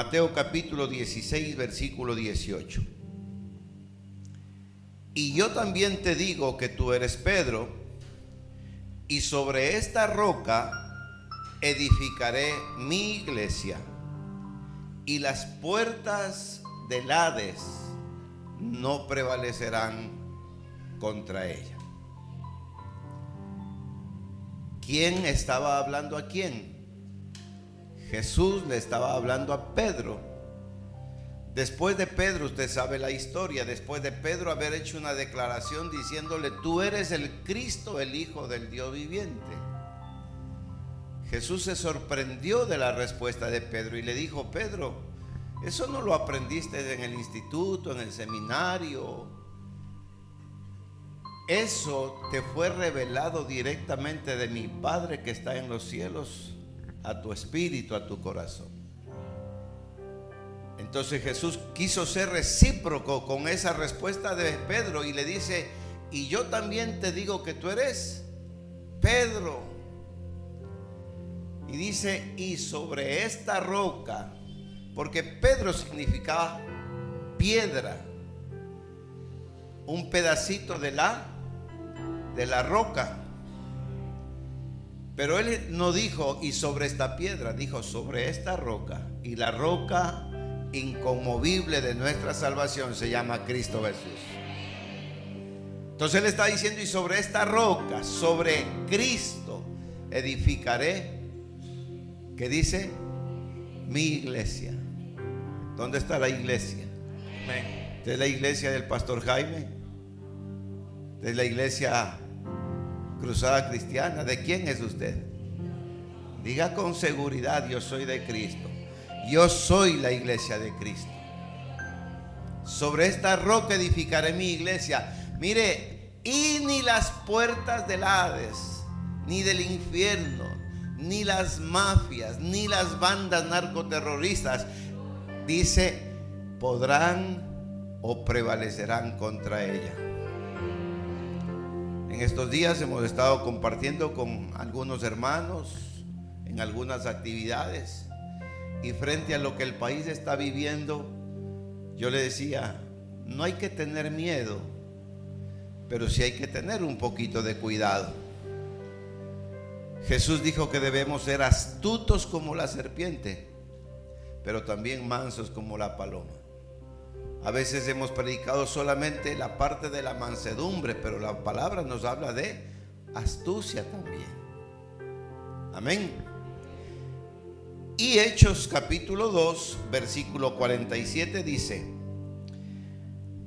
Mateo capítulo 16, versículo 18. Y yo también te digo que tú eres Pedro, y sobre esta roca edificaré mi iglesia, y las puertas del Hades no prevalecerán contra ella. ¿Quién estaba hablando a quién? Jesús le estaba hablando a Pedro. Después de Pedro, usted sabe la historia, después de Pedro haber hecho una declaración diciéndole: tú eres el Cristo, el Hijo del Dios viviente. Jesús se sorprendió de la respuesta de Pedro y le dijo: Pedro, eso no lo aprendiste en el instituto, en el seminario. Eso te fue revelado directamente de mi Padre que está en los cielos, a tu espíritu, a tu corazón. Entonces Jesús quiso ser recíproco con esa respuesta de Pedro y le dice: y yo también te digo que tú eres Pedro. Y dice: y sobre esta roca, porque Pedro significaba piedra, un pedacito de la roca. Pero él no dijo y sobre esta piedra, dijo sobre esta roca. Y la roca inconmovible de nuestra salvación se llama Cristo Jesús. Entonces él está diciendo: y sobre esta roca, sobre Cristo, edificaré, ¿qué dice? Mi iglesia. ¿Dónde está la iglesia? ¿Esta es la iglesia del pastor Jaime? ¿Esta es la iglesia Cruzada Cristiana? ¿De quién es usted? Diga con seguridad: yo soy de Cristo. Yo soy la iglesia de Cristo. Sobre esta roca edificaré mi iglesia. Mire, y ni las puertas del Hades, ni del infierno, ni las mafias, ni las bandas narcoterroristas, dice, podrán o prevalecerán contra ella. En estos días hemos estado compartiendo con algunos hermanos en algunas actividades, y frente a lo que el país está viviendo, yo le decía: no hay que tener miedo, pero sí hay que tener un poquito de cuidado. Jesús dijo que debemos ser astutos como la serpiente, pero también mansos como la paloma. A veces hemos predicado solamente la parte de la mansedumbre, pero la palabra nos habla de astucia también. Amén. Y Hechos capítulo 2, versículo 47 dice: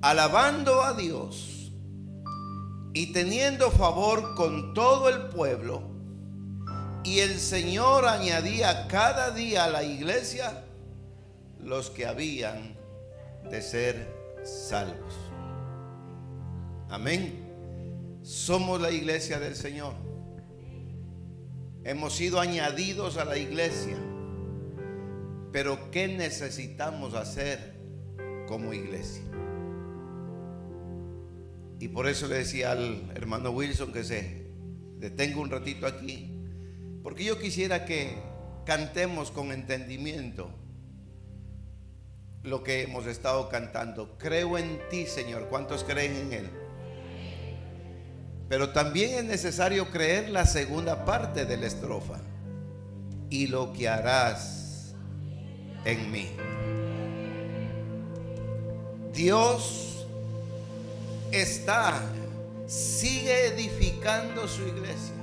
alabando a Dios y teniendo favor con todo el pueblo, y el Señor añadía cada día a la iglesia los que habían de ser salvos. Amén. Somos la iglesia del Señor. Hemos sido añadidos a la iglesia. Pero ¿qué necesitamos hacer como iglesia? Y por eso le decía al hermano Wilson que se detenga un ratito aquí, porque yo quisiera que cantemos con entendimiento lo que hemos estado cantando. Creo en ti, Señor. ¿Cuántos creen en Él? Pero también es necesario creer la segunda parte de la estrofa: y lo que harás en mí. Dios sigue edificando su iglesia,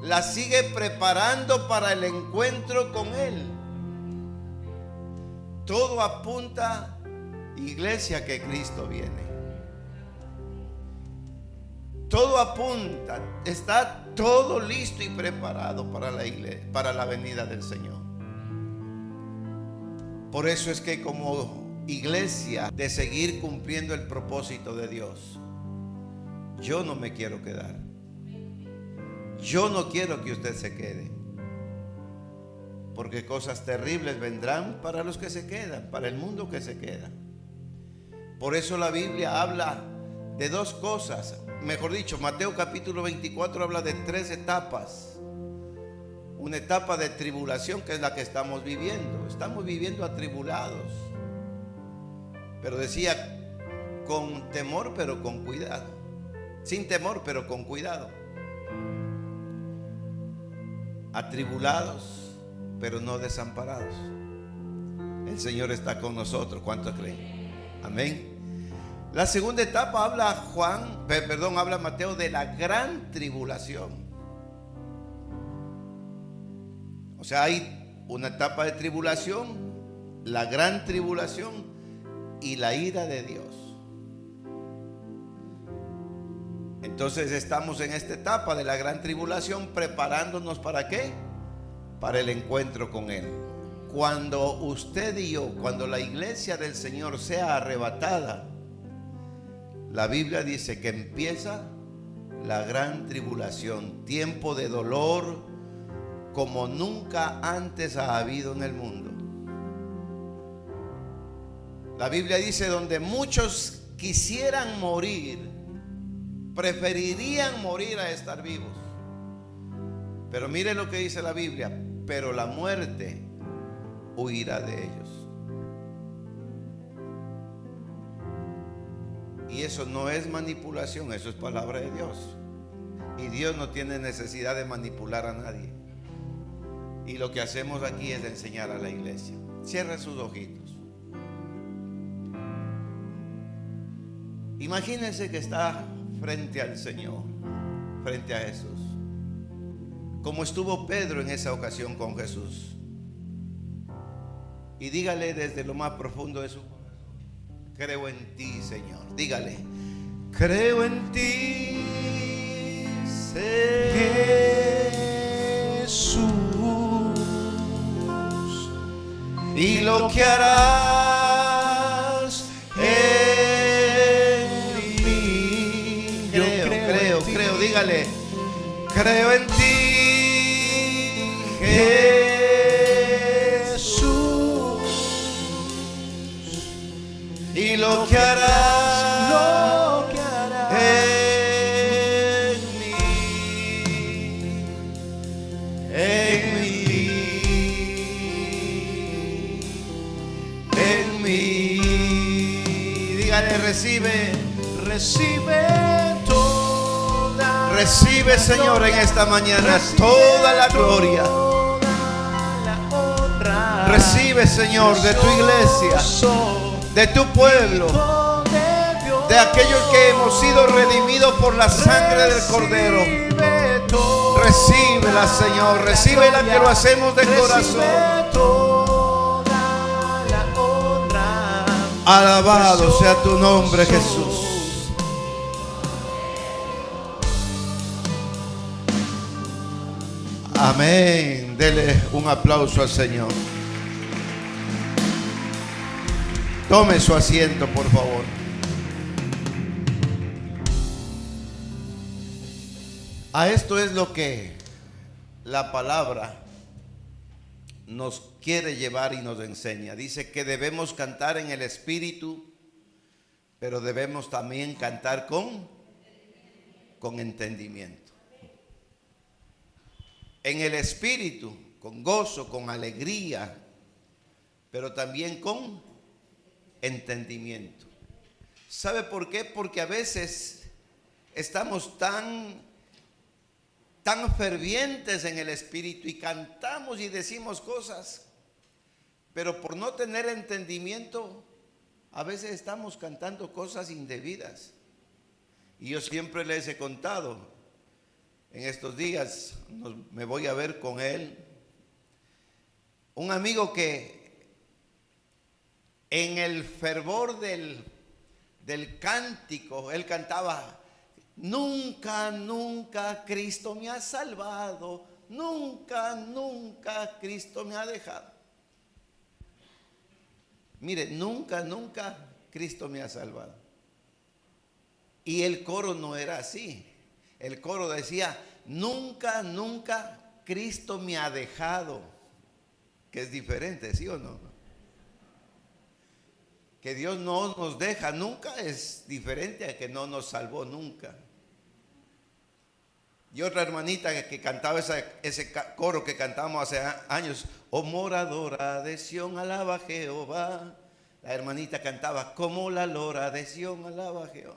la sigue preparando para el encuentro con Él. Todo apunta, iglesia, que Cristo viene. Todo apunta, está todo listo y preparado para la iglesia, para la venida del Señor. Por eso es que como iglesia, de seguir cumpliendo el propósito de Dios, yo no me quiero quedar. Yo no quiero que usted se quede, porque cosas terribles vendrán para los que se quedan, para el mundo que se queda. Por eso la Biblia habla de dos cosas. Mejor dicho, Mateo capítulo 24 habla de tres etapas. una etapa de tribulación que es la que estamos viviendo. Estamos viviendo atribulados. Pero decía, con temor pero con cuidado. Sin temor pero con cuidado. Atribulados pero no desamparados. El Señor está con nosotros. ¿Cuántos creen? Amén. La segunda etapa habla Mateo de la gran tribulación. O sea, hay una etapa de tribulación, la gran tribulación y la ira de Dios. Entonces estamos en esta etapa de la gran tribulación preparándonos ¿para qué? Para el encuentro con Él. Cuando usted y yo, cuando la iglesia del Señor sea arrebatada, la Biblia dice que empieza la gran tribulación, tiempo de dolor como nunca antes ha habido en el mundo. La Biblia dice, donde muchos quisieran morir, preferirían morir a estar vivos. Pero mire lo que dice la Biblia, pero la muerte huirá de ellos. Y eso no es manipulación, eso es palabra de Dios. Y Dios no tiene necesidad de manipular a nadie. Y lo que hacemos aquí es enseñar a la iglesia. Cierre sus ojitos. Imagínense que está frente al Señor, frente a Jesús, como estuvo Pedro en esa ocasión con Jesús. Y dígale desde lo más profundo de su corazón: creo en ti, Señor. Dígale: creo en ti, Jesús, y lo que harás en mí. Creo, dígale: creo en ti, Jesús, y lo que harás en mí. Dígale: recibe toda. Recibe, Señor, en esta mañana toda la gloria. Recibe, Señor, de tu iglesia, de tu pueblo, de aquellos que hemos sido redimidos por la sangre del Cordero. Recíbela, Señor, recíbela, que lo hacemos de corazón. Alabado sea tu nombre, Jesús. Amén. Dele un aplauso al Señor. Tome su asiento, por favor. A esto es lo que la palabra nos quiere llevar y nos enseña. Dice que debemos cantar en el Espíritu, pero debemos también cantar con entendimiento. En el Espíritu, con gozo, con alegría, pero también con entendimiento. ¿Sabe por qué? Porque a veces estamos tan fervientes en el Espíritu y cantamos y decimos cosas, pero por no tener entendimiento, a veces estamos cantando cosas indebidas. Y yo siempre les he contado, en estos días me voy a ver con él, un amigo que en el fervor del cántico, él cantaba: nunca, nunca Cristo me ha salvado, nunca, nunca Cristo me ha dejado. Mire, nunca, nunca Cristo me ha salvado. Y el coro no era así. El coro decía: nunca, nunca Cristo me ha dejado. Que es diferente, ¿sí o no? Que Dios no nos deja nunca es diferente a que no nos salvó nunca. Y otra hermanita que cantaba ese coro que cantamos hace años. Oh moradora de Sión, alaba a Jehová. La hermanita cantaba como la lora de Sión, alaba a Jehová.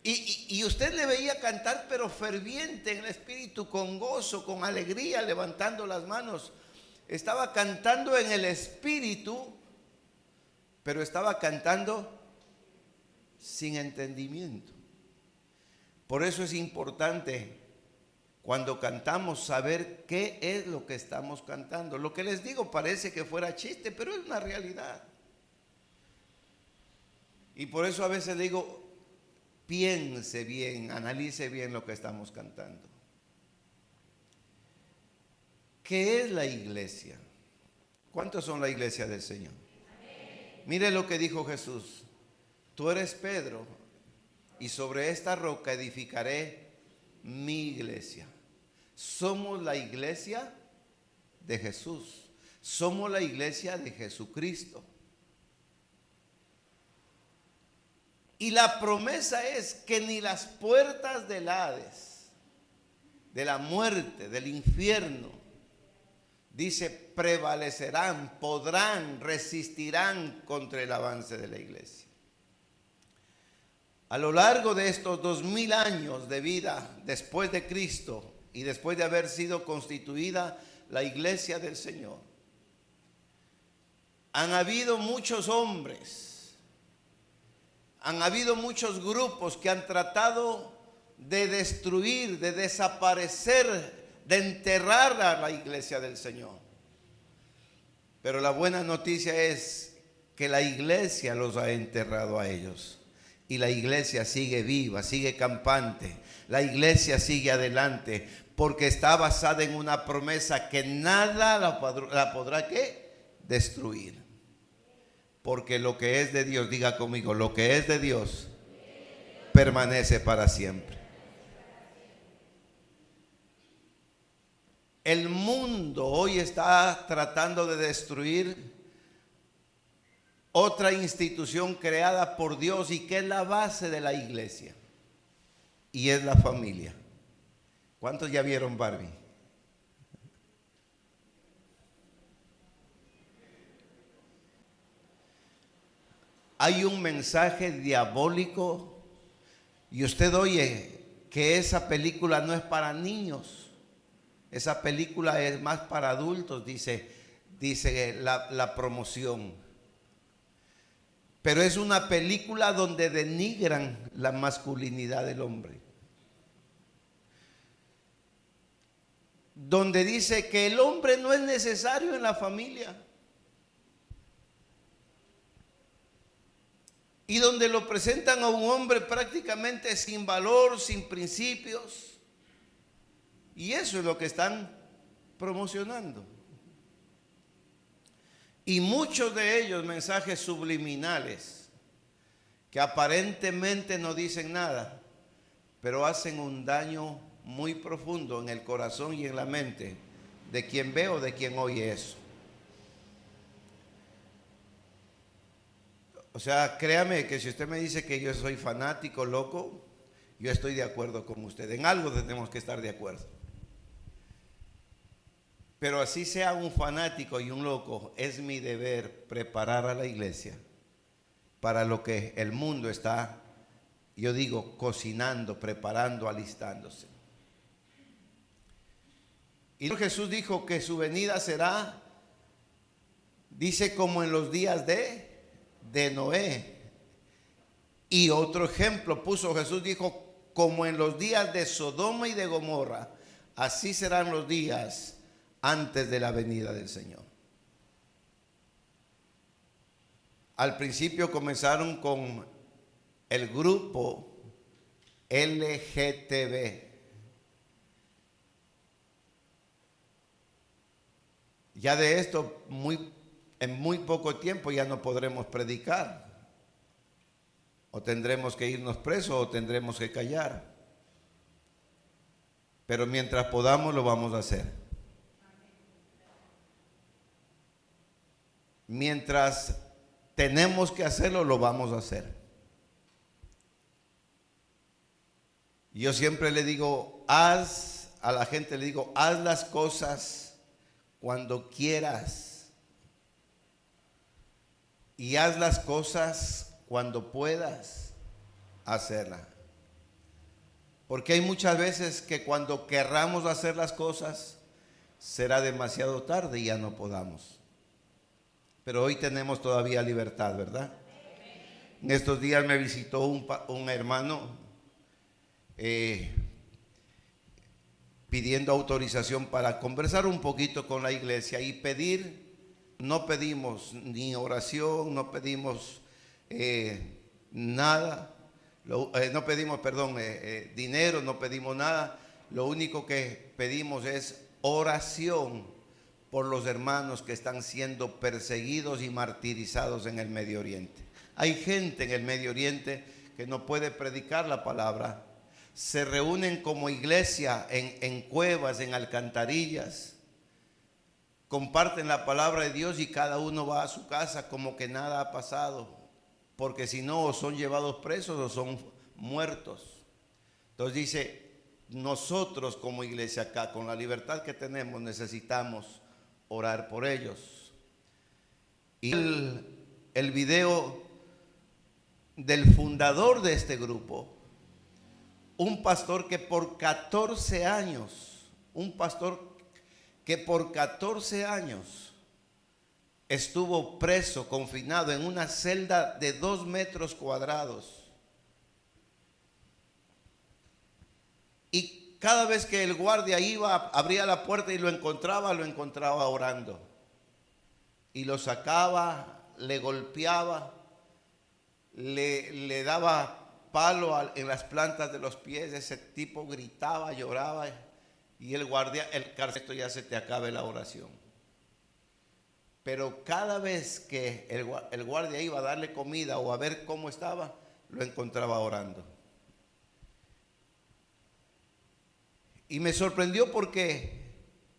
Y usted le veía cantar, pero ferviente en el espíritu, con gozo, con alegría, levantando las manos. Estaba cantando en el espíritu, pero estaba cantando sin entendimiento. Por eso es importante cuando cantamos saber qué es lo que estamos cantando. Lo que les digo parece que fuera chiste, pero es una realidad. Y por eso a veces digo, piense bien, analice bien lo que estamos cantando. ¿Qué es la iglesia? ¿Cuántos son la iglesia del Señor? Mire lo que dijo Jesús. Tú eres Pedro, y sobre esta roca edificaré mi iglesia. Somos la iglesia de Jesús. Somos la iglesia de Jesucristo. Y la promesa es que ni las puertas del Hades, de la muerte, del infierno, dice, prevalecerán, podrán, resistirán contra el avance de la iglesia. A lo largo de estos 2000 años de vida después de Cristo y después de haber sido constituida la iglesia del Señor, han habido muchos hombres, han habido muchos grupos que han tratado de destruir, de desaparecer, de enterrar a la iglesia del Señor. Pero la buena noticia es que la iglesia los ha enterrado a ellos. Y la iglesia sigue viva, sigue campante. La iglesia sigue adelante porque está basada en una promesa que nada la podrá ¿qué? Destruir. Porque lo que es de Dios, diga conmigo, lo que es de Dios permanece para siempre. El mundo hoy está tratando de destruir otra institución creada por Dios y que es la base de la iglesia, y es la familia. ¿Cuántos ya vieron Barbie? Hay un mensaje diabólico y usted oye que esa película no es para niños, esa película es más para adultos, dice la promoción. Pero es una película donde denigran la masculinidad del hombre. Donde dice que el hombre no es necesario en la familia. Y donde lo presentan a un hombre prácticamente sin valor, sin principios. Y eso es lo que están promocionando. Y muchos de ellos mensajes subliminales que aparentemente no dicen nada, pero hacen un daño muy profundo en el corazón y en la mente de quien ve o de quien oye eso. O sea, créame que si usted me dice que yo soy fanático, loco, yo estoy de acuerdo con usted. En algo tenemos que estar de acuerdo. Pero así sea un fanático y un loco, es mi deber preparar a la iglesia para lo que el mundo está, yo digo, cocinando, preparando, alistándose. Y Jesús dijo que su venida será, dice, como en los días de Noé. Y otro ejemplo puso Jesús, dijo, como en los días de Sodoma y de Gomorra, así serán los días antes de la venida del Señor. Al principio comenzaron con el grupo LGTB. Ya de esto en muy poco tiempo ya no podremos predicar. O tendremos que irnos presos o tendremos que callar. Pero mientras podamos lo vamos a hacer. Mientras tenemos que hacerlo, lo vamos a hacer. Yo siempre le digo, haz las cosas cuando quieras y haz las cosas cuando puedas hacerlas. Porque hay muchas veces que cuando querramos hacer las cosas será demasiado tarde y ya no podamos. Pero hoy tenemos todavía libertad, ¿verdad? En estos días me visitó un hermano pidiendo autorización para conversar un poquito con la iglesia y pedir. No pedimos ni oración, no pedimos nada, no pedimos, dinero, no pedimos nada. Lo único que pedimos es oración por los hermanos que están siendo perseguidos y martirizados en el Medio Oriente. Hay gente en el Medio Oriente que no puede predicar la palabra. Se reúnen como iglesia en cuevas, en alcantarillas. Comparten la palabra de Dios y cada uno va a su casa como que nada ha pasado. Porque si no, o son llevados presos o son muertos. Entonces dice, nosotros como iglesia acá, con la libertad que tenemos, necesitamos orar por ellos. Y el video del fundador de este grupo, un pastor que por 14 años estuvo preso, confinado en una celda de 2 metros cuadrados. Y cada vez que el guardia iba, abría la puerta y lo encontraba orando. Y lo sacaba, le golpeaba, le daba palo en las plantas de los pies. Ese tipo gritaba, lloraba. Y el carcelero, ya se te acabe la oración. Pero cada vez que el guardia iba a darle comida o a ver cómo estaba, lo encontraba orando. Y me sorprendió porque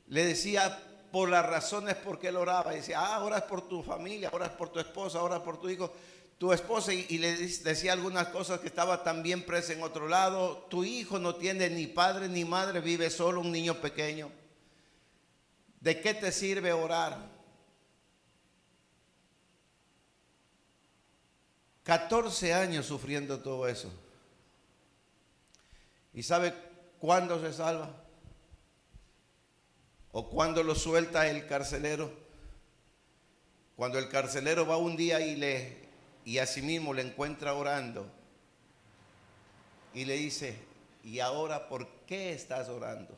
le decía por las razones por qué él oraba. Y decía, oras por tu familia, oras por tu esposa, oras por tu hijo, tu esposa. Y le decía algunas cosas, que estaba también presa en otro lado. Tu hijo no tiene ni padre ni madre, vive solo, un niño pequeño. ¿De qué te sirve orar? 14 años sufriendo todo eso. ¿Y sabe cuándo se salva? ¿O cuándo lo suelta el carcelero? Cuando el carcelero va un día y a sí mismo le encuentra orando y le dice, ¿y ahora por qué estás orando?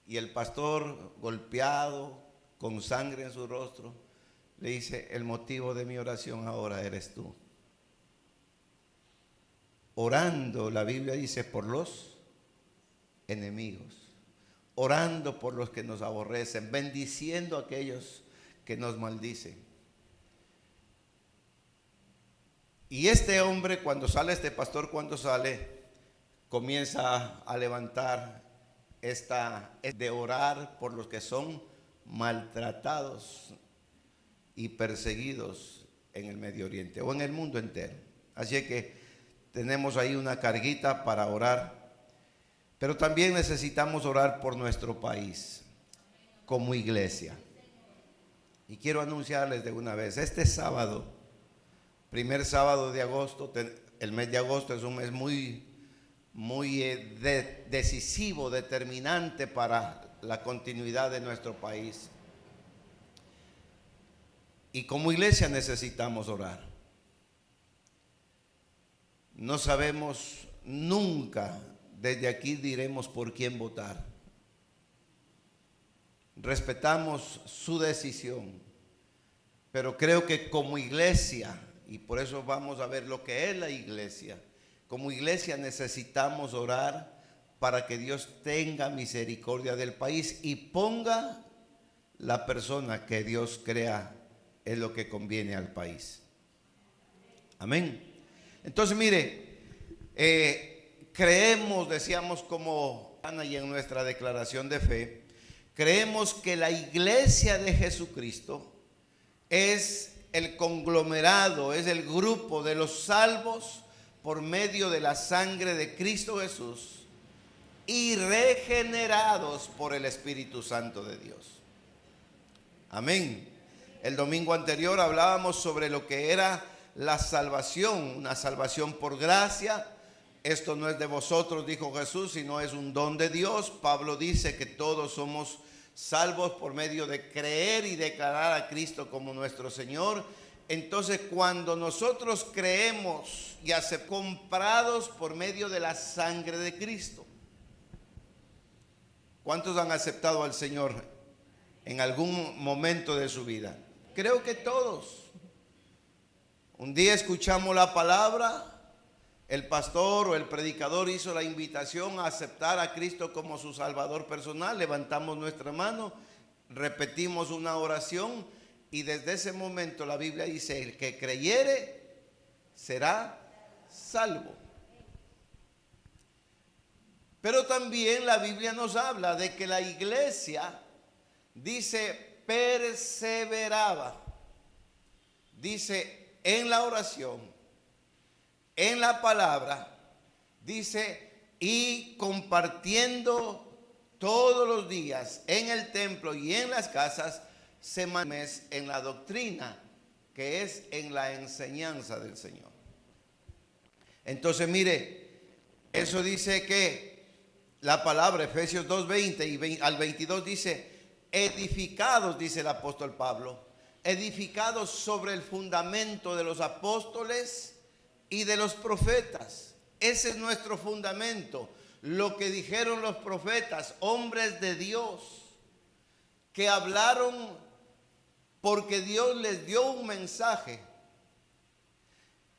Y el pastor, golpeado, con sangre en su rostro, le dice, el motivo de mi oración ahora eres tú. Orando, la Biblia dice, por los enemigos. Orando por los que nos aborrecen, bendiciendo a aquellos que nos maldicen. Y este hombre, este pastor cuando sale, comienza a levantar de orar por los que son maltratados y perseguidos en el Medio Oriente o en el mundo entero. Así que tenemos ahí una carguita para orar. Pero también necesitamos orar por nuestro país como iglesia. Y quiero anunciarles de una vez, este sábado, primer sábado de agosto, el mes de agosto es un mes muy decisivo, determinante para la continuidad de nuestro país. Y como iglesia necesitamos orar. No sabemos nunca. Desde aquí diremos por quién votar. Respetamos su decisión, pero creo que como iglesia, y por eso vamos a ver lo que es la iglesia, como iglesia necesitamos orar para que Dios tenga misericordia del país y ponga la persona que Dios crea es lo que conviene al país. Amén. Entonces mire, creemos, decíamos como Ana y en nuestra declaración de fe, creemos que la iglesia de Jesucristo es el conglomerado, es el grupo de los salvos por medio de la sangre de Cristo Jesús y regenerados por el Espíritu Santo de Dios. Amén. El domingo anterior hablábamos sobre lo que era la salvación, una salvación por gracia. Esto no es de vosotros, dijo Jesús, sino es un don de Dios. Pablo dice que todos somos salvos por medio de creer y declarar a Cristo como nuestro Señor. Entonces, cuando nosotros creemos y hacemos comprados por medio de la sangre de Cristo. ¿Cuántos han aceptado al Señor en algún momento de su vida? Creo que todos. Un día escuchamos la palabra, el pastor o el predicador hizo la invitación a aceptar a Cristo como su Salvador personal, levantamos nuestra mano, repetimos una oración y desde ese momento la Biblia dice: el que creyere será salvo. Pero también la Biblia nos habla de que la iglesia, dice, perseveraba, dice, en la oración, en la palabra, dice, y compartiendo todos los días en el templo y en las casas, se mantiene en la doctrina, que es en la enseñanza del Señor. Entonces, mire, eso dice que la palabra, Efesios 2:20 y al 22 dice, edificados, dice el apóstol Pablo, edificados sobre el fundamento de los apóstoles y de los profetas. Ese es nuestro fundamento, lo que dijeron los profetas, hombres de Dios, que hablaron porque Dios les dio un mensaje.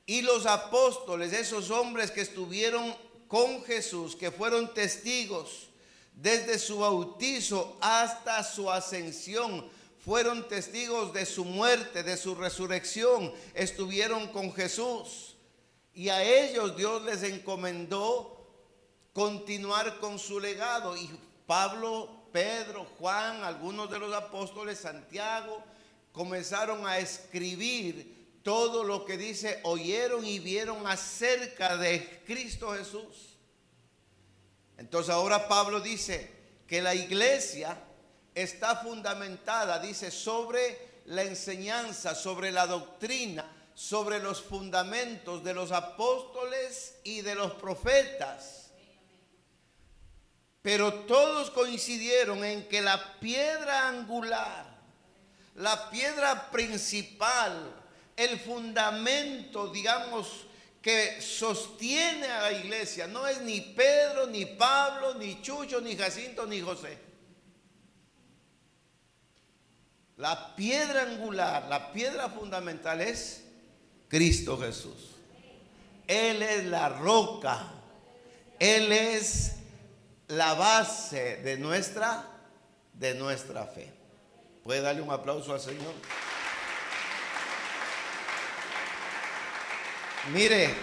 Y los apóstoles, esos hombres que estuvieron con Jesús, que fueron testigos desde su bautizo hasta su ascensión, fueron testigos de su muerte, de su resurrección, estuvieron con Jesús. Y a ellos Dios les encomendó continuar con su legado. Y Pablo, Pedro, Juan, algunos de los apóstoles, Santiago, comenzaron a escribir todo lo que dice, oyeron y vieron acerca de Cristo Jesús. Entonces ahora Pablo dice que la iglesia está fundamentada, dice, sobre la enseñanza, sobre la doctrina, sobre los fundamentos de los apóstoles y de los profetas. Pero todos coincidieron en que la piedra angular, la piedra principal, el fundamento, digamos, que sostiene a la iglesia, no es ni Pedro, ni Pablo, ni Chucho, ni Jacinto, ni José. La piedra angular, la piedra fundamental es Cristo Jesús. Él es la roca, Él es la base de nuestra fe. ¿Puede darle un aplauso al Señor? Mire,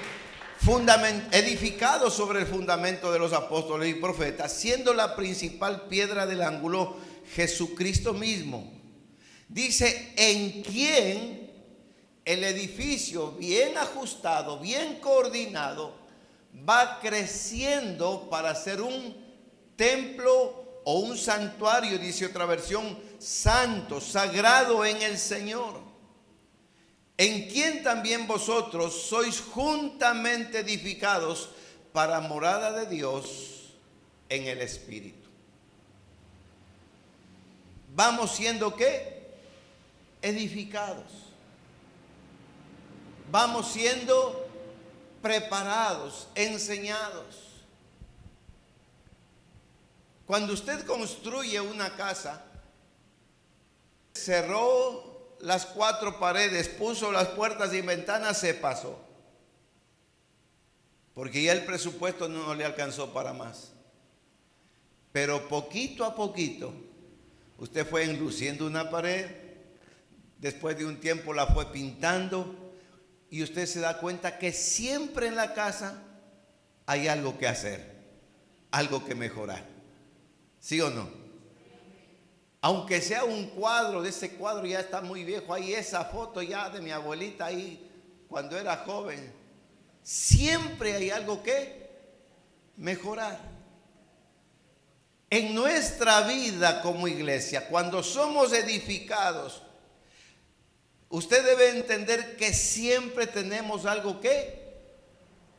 edificado sobre el fundamento de los apóstoles y profetas, siendo la principal piedra del ángulo Jesucristo mismo. Dice, en quien el edificio bien ajustado, bien coordinado, va creciendo para ser un templo o un santuario, dice otra versión, santo, sagrado en el Señor. En quien también vosotros sois juntamente edificados para morada de Dios en el Espíritu. Vamos siendo ¿qué? Edificados. Vamos siendo preparados, enseñados. Cuando usted construye una casa, cerró las 4 paredes, puso las puertas y ventanas, se pasó, porque ya el presupuesto no le alcanzó para más. Pero poquito a poquito usted fue enluciendo una pared, después de un tiempo la fue pintando, y usted se da cuenta que siempre en la casa hay algo que hacer, algo que mejorar. ¿Sí o no? Aunque sea un cuadro, de ese cuadro ya está muy viejo, hay esa foto ya de mi abuelita ahí cuando era joven, Siempre hay algo que mejorar. En nuestra vida como iglesia, cuando somos edificados, usted debe entender que siempre tenemos algo que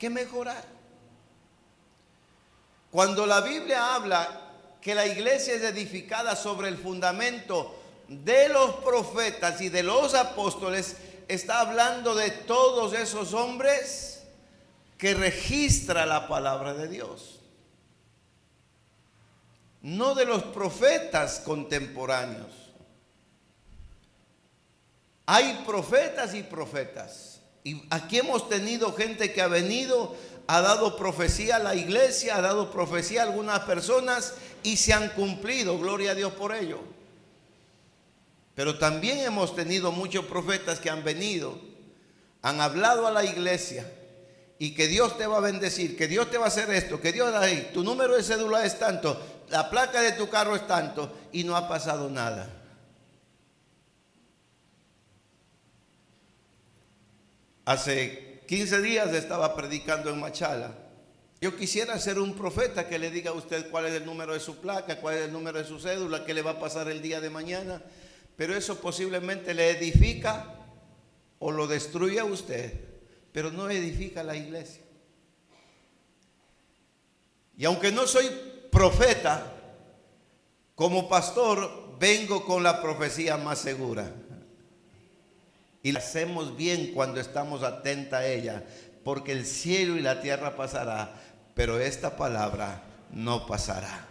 mejorar. Cuando la Biblia habla que la iglesia es edificada sobre el fundamento de los profetas y de los apóstoles, está hablando de todos esos hombres que registra la palabra de Dios. No de los profetas contemporáneos. Hay profetas y profetas. Y aquí hemos tenido gente que ha venido, ha dado profecía a la iglesia, ha dado profecía a algunas personas y se han cumplido. Gloria a Dios por ello. Pero también hemos tenido muchos profetas que han venido, han hablado a la iglesia y que Dios te va a bendecir, que Dios te va a hacer esto, que Dios ahí, tu número de cédula es tanto, la placa de tu carro es tanto, y no ha pasado nada. Hace 15 días estaba predicando en Machala. Yo quisiera ser un profeta que le diga a usted cuál es el número de su placa, cuál es el número de su cédula, qué le va a pasar el día de mañana, pero eso posiblemente le edifica o lo destruye a usted, pero no edifica a la iglesia. Y aunque no soy profeta, como pastor vengo con la profecía más segura. Y la hacemos bien cuando estamos atentos a ella, porque el cielo y la tierra pasará, pero esta palabra no pasará.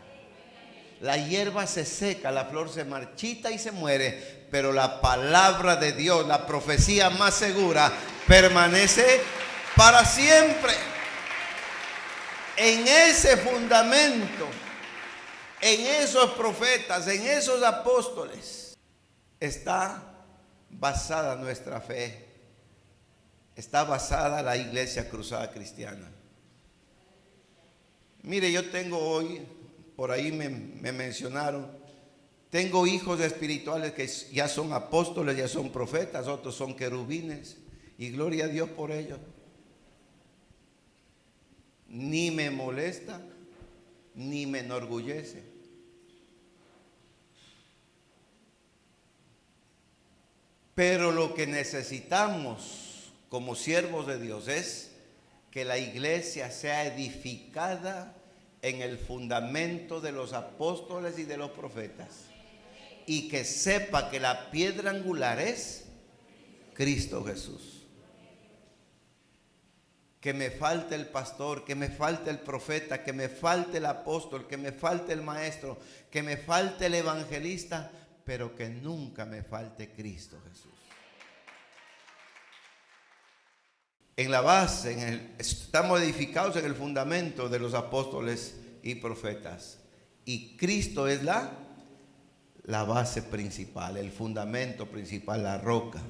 La hierba se seca, la flor se marchita y se muere, pero la palabra de Dios, la profecía más segura, permanece para siempre. En ese fundamento, en esos profetas, en esos apóstoles, está basada nuestra fe, está basada la Iglesia Cruzada Cristiana. Mire, yo tengo hoy, por ahí me mencionaron, tengo hijos espirituales que ya son apóstoles, ya son profetas, otros son querubines, y gloria a Dios por ellos. Ni me molesta, ni me enorgullece. Pero lo que necesitamos como siervos de Dios es que la iglesia sea edificada en el fundamento de los apóstoles y de los profetas, y que sepa que la piedra angular es Cristo Jesús. Que me falte el pastor, que me falte el profeta, que me falte el apóstol, que me falte el maestro, que me falte el evangelista, pero que nunca me falte Cristo Jesús. En la base, estamos edificados en el fundamento de los apóstoles y profetas. Y Cristo es la base principal, el fundamento principal, la roca.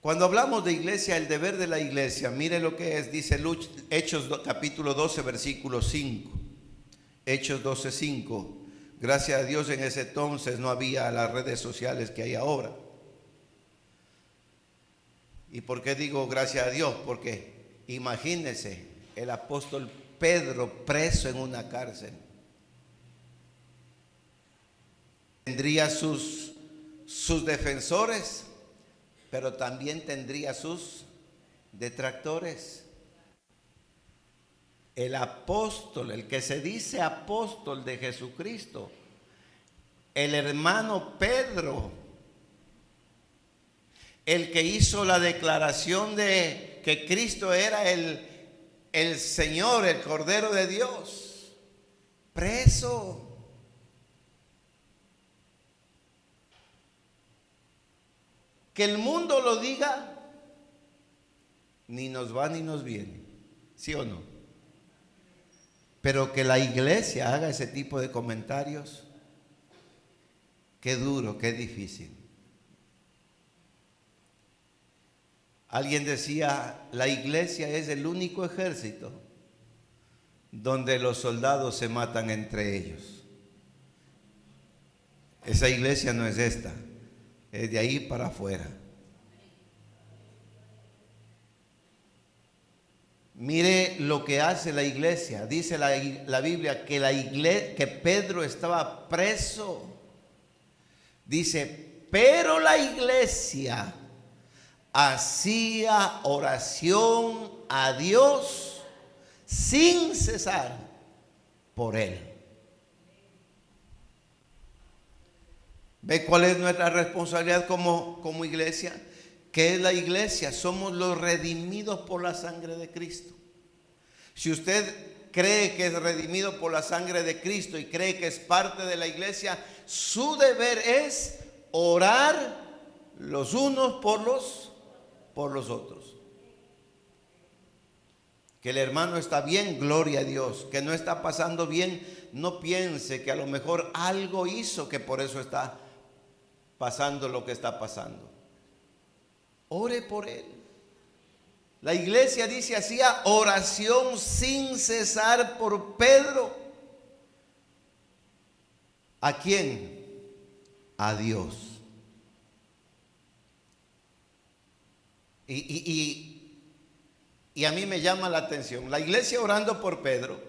Cuando hablamos de iglesia, el deber de la iglesia, mire lo que es, dice Hechos capítulo 12, versículo 5. Hechos 12, 5. Gracias a Dios en ese entonces no había las redes sociales que hay ahora. ¿Y por qué digo gracias a Dios? Porque imagínense el apóstol Pedro preso en una cárcel. Tendría sus defensores, pero también tendría sus detractores. El apóstol, el que se dice apóstol de Jesucristo, el hermano Pedro, el que hizo la declaración de que Cristo era el Señor, el Cordero de Dios, preso. Que el mundo lo diga, ni nos va ni nos viene, ¿sí o no? Pero que la iglesia haga ese tipo de comentarios, qué duro, qué difícil. Alguien decía, la iglesia es el único ejército donde los soldados se matan entre ellos. Esa iglesia no es esta, es de ahí para afuera. Mire lo que hace la iglesia. Dice la Biblia que Pedro estaba preso. Dice, pero la iglesia hacía oración a Dios sin cesar por él. ¿Ve cuál es nuestra responsabilidad como iglesia? ¿Qué es la iglesia? Somos los redimidos por la sangre de Cristo. Si usted cree que es redimido por la sangre de Cristo y cree que es parte de la iglesia, su deber es orar los unos por los otros. Que el hermano está bien, gloria a Dios. Que no está pasando bien, no piense que a lo mejor algo hizo que por eso está pasando lo que está pasando. Ore por él. La iglesia dice, hacía oración sin cesar por Pedro. ¿A quién? A Dios. Y a mí me llama la atención. La iglesia orando por Pedro.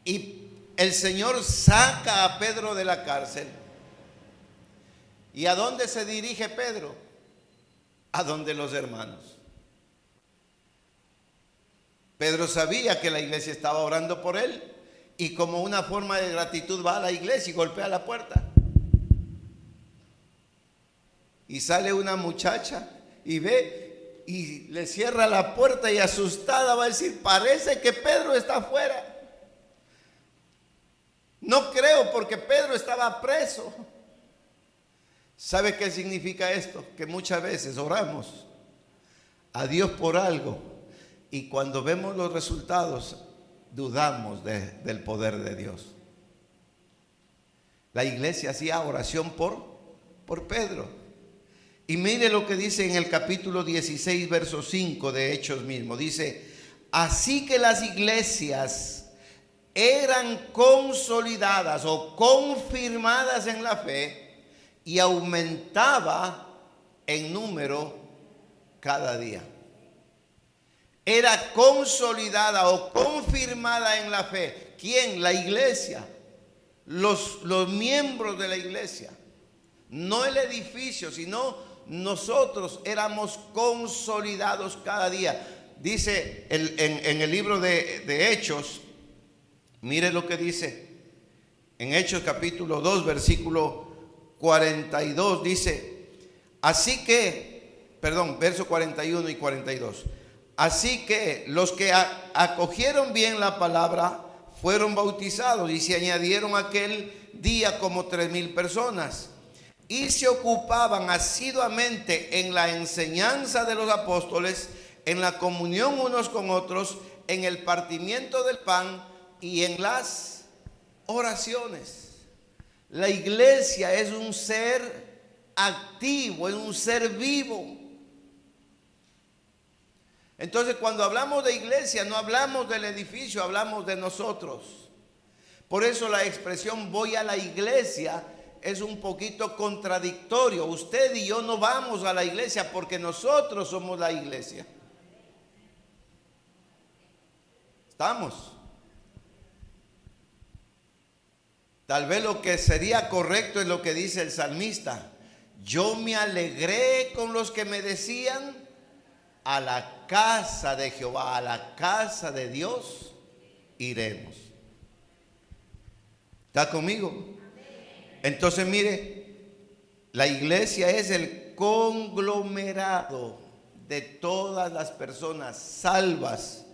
Y el Señor saca a Pedro de la cárcel. ¿Y a dónde se dirige Pedro? A donde los hermanos. Pedro sabía que la iglesia estaba orando por él y como una forma de gratitud va a la iglesia y golpea la puerta. Y sale una muchacha y ve y le cierra la puerta y asustada va a decir, parece que Pedro está afuera. No creo porque Pedro estaba preso. ¿Sabe qué significa esto? Que muchas veces oramos a Dios por algo y cuando vemos los resultados dudamos del poder de Dios. La iglesia hacía oración por Pedro. Y mire lo que dice en el capítulo 16, verso 5 de Hechos mismo. Dice, así que las iglesias eran consolidadas o confirmadas en la fe y aumentaba en número cada día. Era consolidada o confirmada en la fe. ¿Quién? La iglesia. Los miembros de la iglesia. No el edificio, sino nosotros éramos consolidados cada día. Dice en el libro de Hechos, mire lo que dice. En Hechos capítulo 2, versículo 42 dice, verso 41 y 42. Así que los que acogieron bien la palabra fueron bautizados y se añadieron aquel día como 3,000 personas. Y se ocupaban asiduamente en la enseñanza de los apóstoles, en la comunión unos con otros, en el partimiento del pan y en las oraciones. La iglesia es un ser activo, es un ser vivo. Entonces, cuando hablamos de iglesia, no hablamos del edificio, hablamos de nosotros. Por eso la expresión voy a la iglesia es un poquito contradictorio. Usted y yo no vamos a la iglesia porque nosotros somos la iglesia. ¿Estamos? Tal vez lo que sería correcto es lo que dice el salmista. Yo me alegré con los que me decían, a la casa de Jehová, a la casa de Dios iremos. ¿Está conmigo? Entonces mire, la iglesia es el conglomerado de todas las personas salvas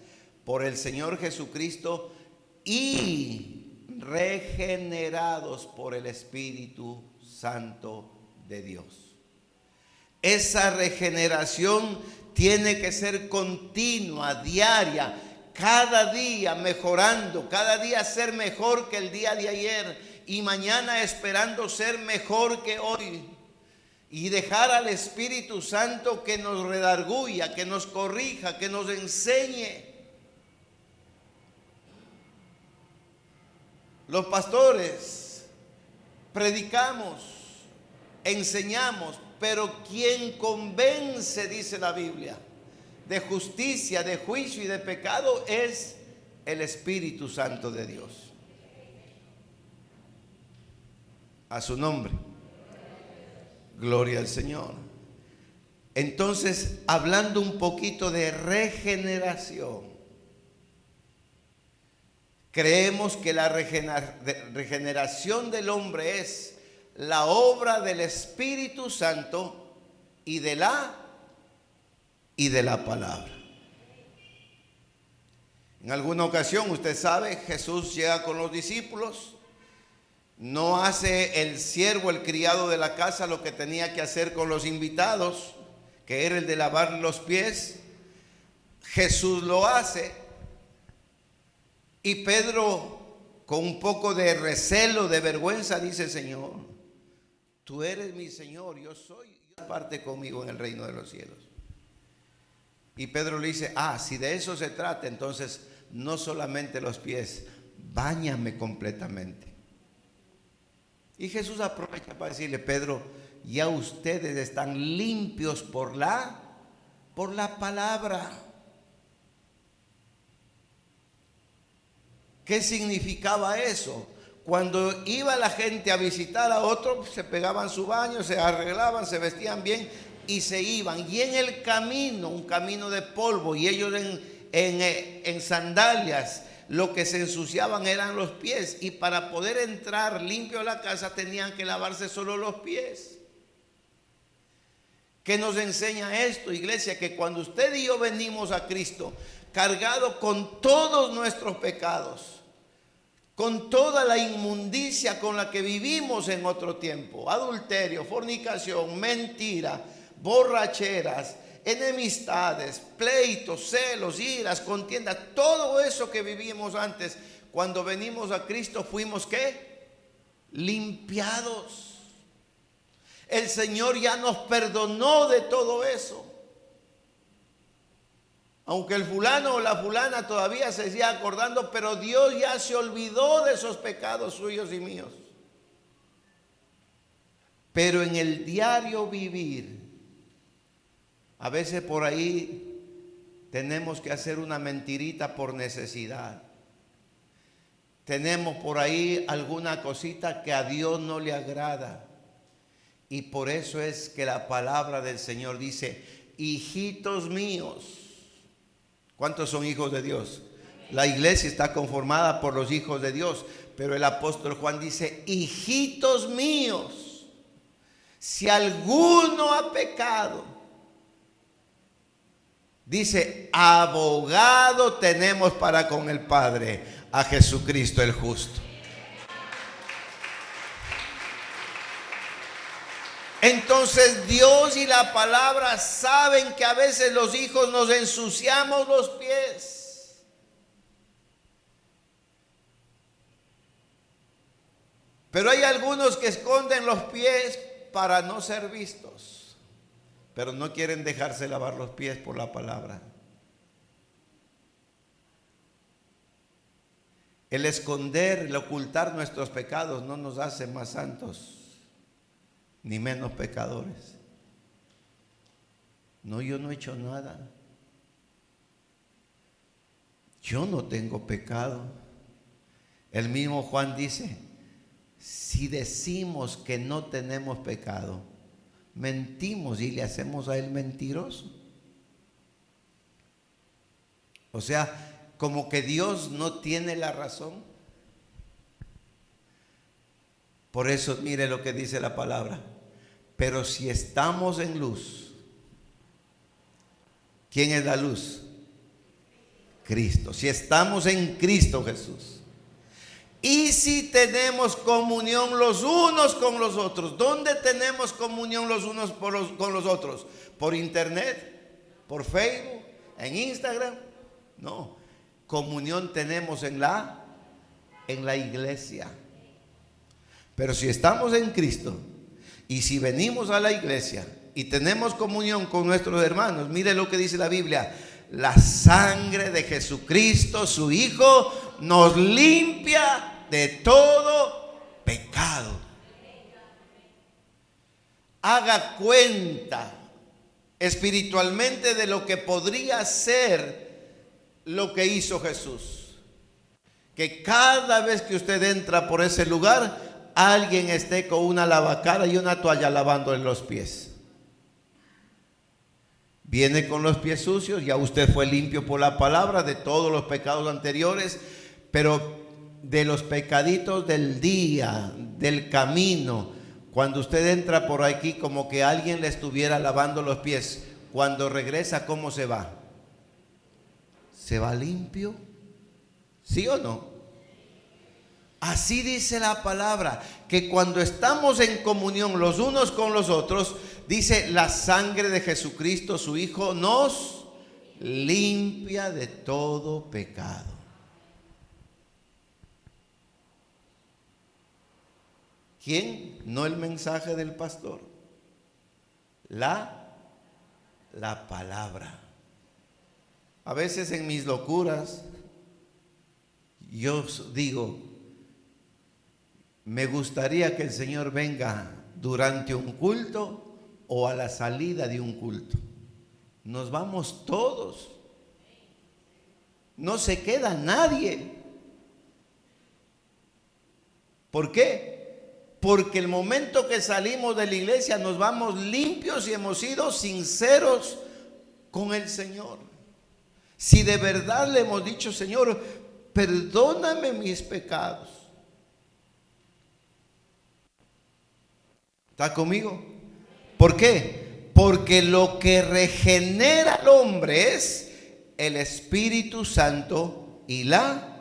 por el Señor Jesucristo y regenerados por el Espíritu Santo de Dios. Esa regeneración tiene que ser continua, diaria, cada día mejorando, cada día ser mejor que el día de ayer y mañana esperando ser mejor que hoy. Y dejar al Espíritu Santo que nos redarguya, que nos corrija, que nos enseñe. Los pastores predicamos, enseñamos, pero quien convence, dice la Biblia, de justicia, de juicio y de pecado es el Espíritu Santo de Dios. A su nombre. Gloria al Señor. Entonces, hablando un poquito de regeneración, creemos que la regeneración del hombre es la obra del Espíritu Santo y de la palabra. En alguna ocasión, usted sabe, Jesús llega con los discípulos. No hace el siervo, el criado de la casa, lo que tenía que hacer con los invitados, que era el de lavar los pies. Jesús lo hace. Y Pedro, con un poco de recelo, de vergüenza, dice: Señor, tú eres mi Señor, yo soy, parte conmigo en el reino de los cielos. Y Pedro le dice: si de eso se trata, entonces no solamente los pies, báñame completamente. Y Jesús aprovecha para decirle: Pedro, ya ustedes están limpios por la palabra. ¿Qué significaba eso? Cuando iba la gente a visitar a otro, se pegaban su baño, se arreglaban, se vestían bien y se iban. Y en el camino, un camino de polvo, y ellos en sandalias, lo que se ensuciaban eran los pies. Y para poder entrar limpio a la casa tenían que lavarse solo los pies. ¿Qué nos enseña esto, iglesia? Que cuando usted y yo venimos a Cristo, cargados con todos nuestros pecados, con toda la inmundicia con la que vivimos en otro tiempo, adulterio, fornicación, mentira, borracheras, enemistades, pleitos, celos, iras, contiendas, todo eso que vivimos antes, cuando venimos a Cristo fuimos ¿qué? Limpiados. El Señor ya nos perdonó de todo eso. Aunque el fulano o la fulana todavía se siga acordando, pero Dios ya se olvidó de esos pecados suyos y míos. Pero en el diario vivir, a veces por ahí tenemos que hacer una mentirita por necesidad. Tenemos por ahí alguna cosita que a Dios no le agrada. Y por eso es que la palabra del Señor dice: hijitos míos. ¿Cuántos son hijos de Dios? La iglesia está conformada por los hijos de Dios. Pero el apóstol Juan dice: hijitos míos, si alguno ha pecado, dice, abogado tenemos para con el Padre, a Jesucristo el justo. Entonces Dios y la palabra saben que a veces los hijos nos ensuciamos los pies. Pero hay algunos que esconden los pies para no ser vistos, pero no quieren dejarse lavar los pies por la palabra. El esconder, el ocultar nuestros pecados no nos hace más santos ni menos pecadores. No, yo no he hecho nada. Yo no tengo pecado. El mismo Juan dice: si decimos que no tenemos pecado, mentimos y le hacemos a él mentiroso. O sea, como que Dios no tiene la razón. Por eso mire lo que dice la palabra: pero si estamos en luz, ¿quién es la luz? Cristo. Si estamos en Cristo Jesús, y si tenemos comunión los unos con los otros. ¿Dónde tenemos comunión los unos con los otros? ¿Por internet? ¿Por Facebook? ¿En Instagram? No, comunión tenemos en la iglesia. Pero si estamos en Cristo y si venimos a la iglesia y tenemos comunión con nuestros hermanos, mire lo que dice la Biblia: la sangre de Jesucristo, su Hijo, nos limpia de todo pecado. Haga cuenta espiritualmente de lo que podría ser lo que hizo Jesús. Que cada vez que usted entra por ese lugar, alguien esté con una lavacara y una toalla lavándole los pies. Viene con los pies sucios, ya usted fue limpio por la palabra de todos los pecados anteriores, pero de los pecaditos del día, del camino, cuando usted entra por aquí como que alguien le estuviera lavando los pies, cuando regresa, ¿cómo se va? ¿Se va limpio? ¿Sí o no? Así dice la palabra, que cuando estamos en comunión los unos con los otros, dice, la sangre de Jesucristo, su Hijo, nos limpia de todo pecado. ¿Quién? No el mensaje del pastor. La palabra. A veces en mis locuras, yo digo, me gustaría que el Señor venga durante un culto o a la salida de un culto. Nos vamos todos. No se queda nadie. ¿Por qué? Porque el momento que salimos de la iglesia nos vamos limpios y hemos sido sinceros con el Señor. Si de verdad le hemos dicho, Señor, perdóname mis pecados. ¿Está conmigo? ¿Por qué? Porque lo que regenera al hombre es el Espíritu Santo y la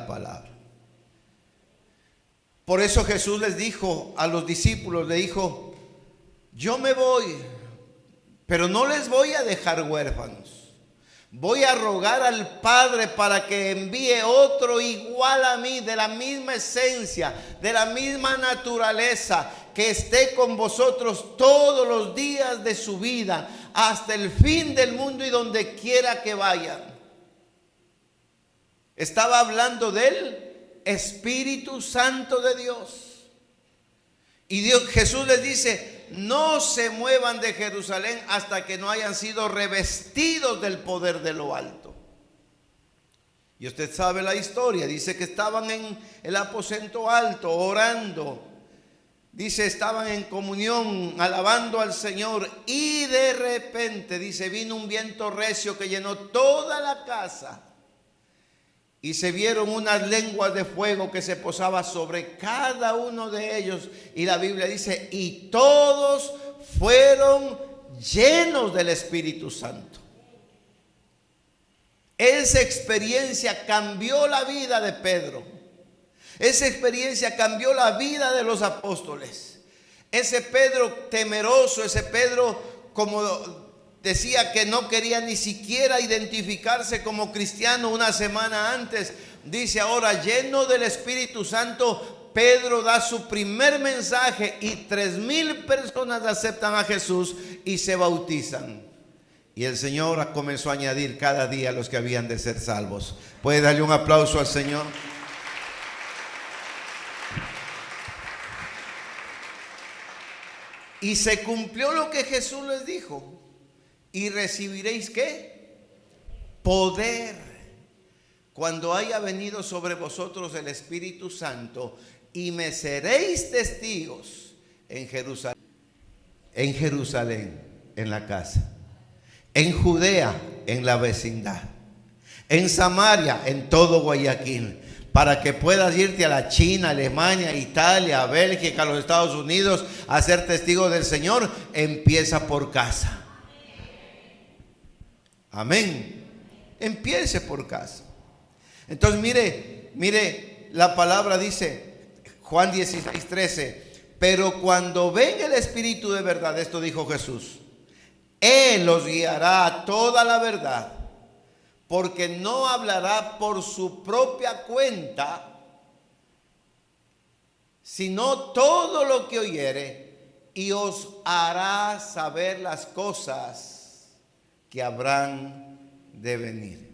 palabra. Por eso Jesús les dijo a los discípulos, le dijo, yo me voy, pero no les voy a dejar huérfanos. Voy a rogar al Padre para que envíe otro igual a mí, de la misma esencia, de la misma naturaleza, que esté con vosotros todos los días de su vida, hasta el fin del mundo y donde quiera que vayan. Estaba hablando del Espíritu Santo de Dios. Y Jesús les dice, no se muevan de Jerusalén hasta que no hayan sido revestidos del poder de lo alto. Y usted sabe la historia, dice que estaban en el aposento alto orando. Dice, estaban en comunión, alabando al Señor, y de repente, dice, vino un viento recio que llenó toda la casa. Y se vieron unas lenguas de fuego que se posaba sobre cada uno de ellos. Y la Biblia dice, y todos fueron llenos del Espíritu Santo. Esa experiencia cambió la vida de Pedro. Esa experiencia cambió la vida de los apóstoles. Ese Pedro temeroso, ese Pedro, como decía, que no quería ni siquiera identificarse como cristiano una semana antes, dice ahora, lleno del Espíritu Santo, Pedro da su primer mensaje y 3,000 personas aceptan a Jesús y se bautizan. Y el Señor comenzó a añadir cada día a los que habían de ser salvos. ¿Puede darle un aplauso al Señor? Y se cumplió lo que Jesús les dijo. Y recibiréis ¿qué? Poder cuando haya venido sobre vosotros el Espíritu Santo, y me seréis testigos en Jerusalén, en la casa, en Judea, en la vecindad, en Samaria, en todo Guayaquil, para que puedas irte a la China, Alemania, Italia, a Bélgica, a los Estados Unidos, a ser testigo del Señor. Empieza por casa. Amén. Empiece por casa. Entonces mire, la palabra dice, Juan 16:13, pero cuando venga el Espíritu de verdad, esto dijo Jesús, Él los guiará a toda la verdad, porque no hablará por su propia cuenta, sino todo lo que oyere, y os hará saber las cosas que habrán de venir.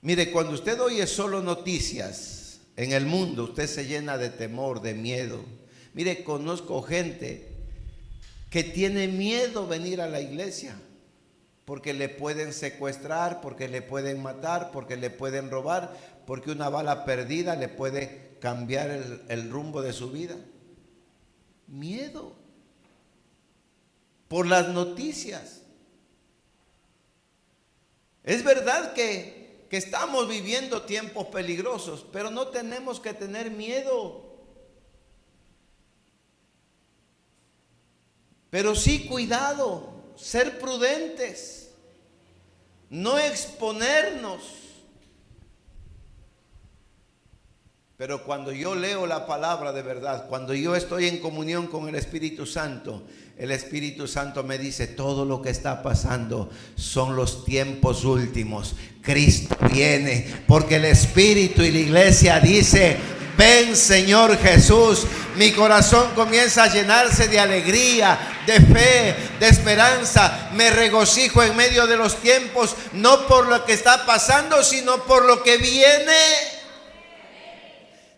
Mire, cuando usted oye solo noticias en el mundo, usted se llena de temor, de miedo. Mire, conozco gente que tiene miedo venir a la iglesia, porque le pueden secuestrar, porque le pueden matar, porque le pueden robar, porque una bala perdida le puede cambiar el rumbo de su vida. Miedo por las noticias. Es verdad que estamos viviendo tiempos peligrosos, pero no tenemos que tener miedo. Pero sí cuidado, ser prudentes, no exponernos. Pero cuando yo leo la palabra de verdad, cuando yo estoy en comunión con el Espíritu Santo me dice: todo lo que está pasando son los tiempos últimos. Cristo viene, porque el Espíritu y la iglesia dice: ven, Señor Jesús. Mi corazón comienza a llenarse de alegría, de fe, de esperanza. Me regocijo en medio de los tiempos, no por lo que está pasando, sino por lo que viene.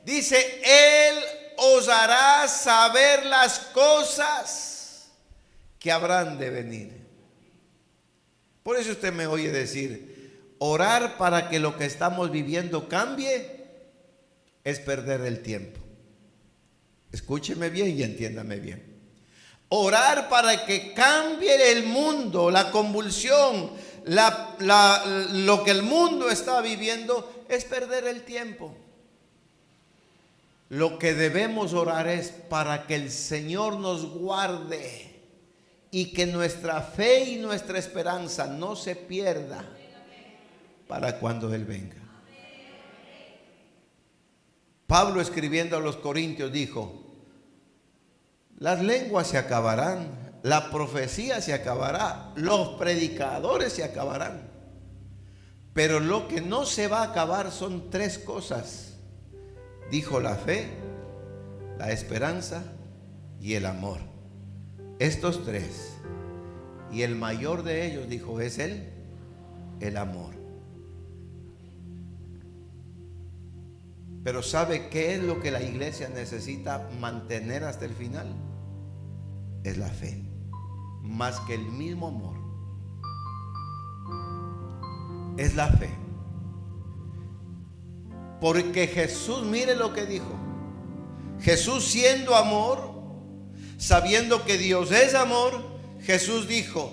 Dice: Él os hará saber las cosas que habrán de venir. Por eso usted me oye decir: orar para que lo que estamos viviendo cambie es perder el tiempo. Escúcheme bien y entiéndame bien. Orar para que cambie el mundo, la convulsión, lo que el mundo está viviendo, es perder el tiempo. Lo que debemos orar es para que el Señor nos guarde y que nuestra fe y nuestra esperanza no se pierda para cuando Él venga. Pablo, escribiendo a los Corintios, dijo: las lenguas se acabarán, la profecía se acabará, los predicadores se acabarán, pero lo que no se va a acabar son tres cosas. Dijo: la fe, la esperanza y el amor. Estos tres. Y el mayor de ellos, dijo, es el amor. Pero ¿sabe qué es lo que la iglesia necesita mantener hasta el final? Es la fe, más que el mismo amor. Es la fe. Porque Jesús, mire lo que dijo. Jesús, siendo amor, sabiendo que Dios es amor, Jesús dijo: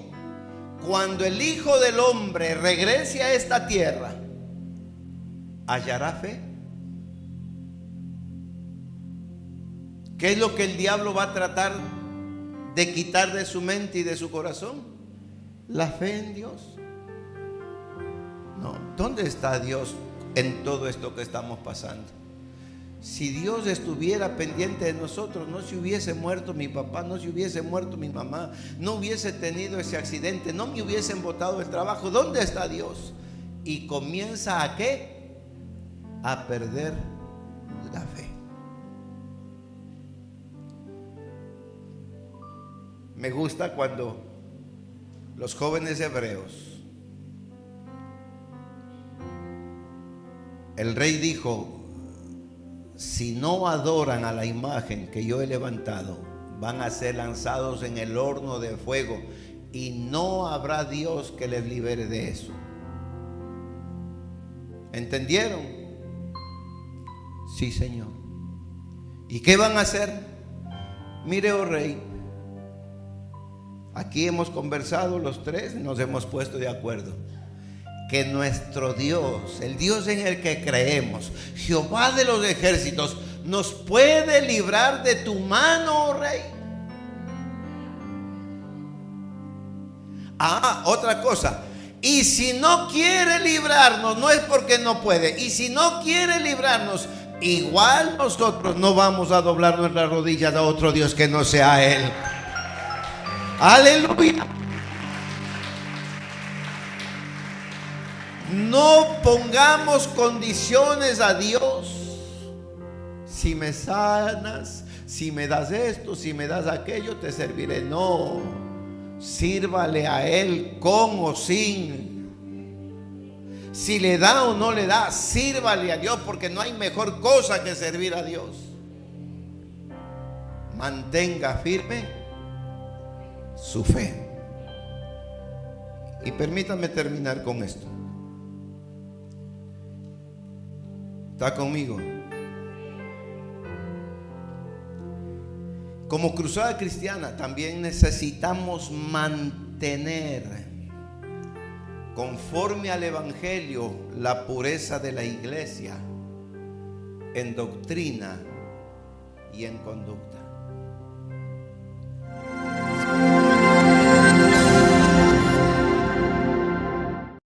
cuando el Hijo del Hombre regrese a esta tierra, ¿hallará fe? ¿Qué es lo que el diablo va a tratar de quitar de su mente y de su corazón? La fe en Dios. No, ¿dónde está Dios en todo esto que estamos pasando? Si Dios estuviera pendiente de nosotros, no se hubiese muerto mi papá, no se hubiese muerto mi mamá, no hubiese tenido ese accidente, no me hubiesen botado el trabajo. ¿Dónde está Dios? Y comienza ¿a qué? A perder la fe. Me gusta cuando los jóvenes hebreos, el rey dijo: si no adoran a la imagen que yo he levantado, van a ser lanzados en el horno de fuego, y no habrá Dios que les libere de eso. ¿Entendieron? Sí, Señor. ¿Y qué van a hacer? Mire, oh rey, aquí hemos conversado los tres, nos hemos puesto de acuerdo que nuestro Dios, el Dios en el que creemos, Jehová de los ejércitos, nos puede librar de tu mano, oh rey. Otra cosa: y si no quiere librarnos, no es porque no puede, y si no quiere librarnos, igual nosotros no vamos a doblar nuestras rodillas a otro Dios que no sea Él. Aleluya. No pongamos condiciones a Dios. Si me sanas, si me das esto, si me das aquello, te serviré. No, sírvale a Él con o sin. Si le da o no le da, sírvale a Dios, porque no hay mejor cosa que servir a Dios. Mantenga firme su fe. Y permítanme terminar con esto. ¿Está conmigo? Como Cruzada Cristiana también necesitamos mantener, conforme al Evangelio, la pureza de la iglesia en doctrina y en conducta.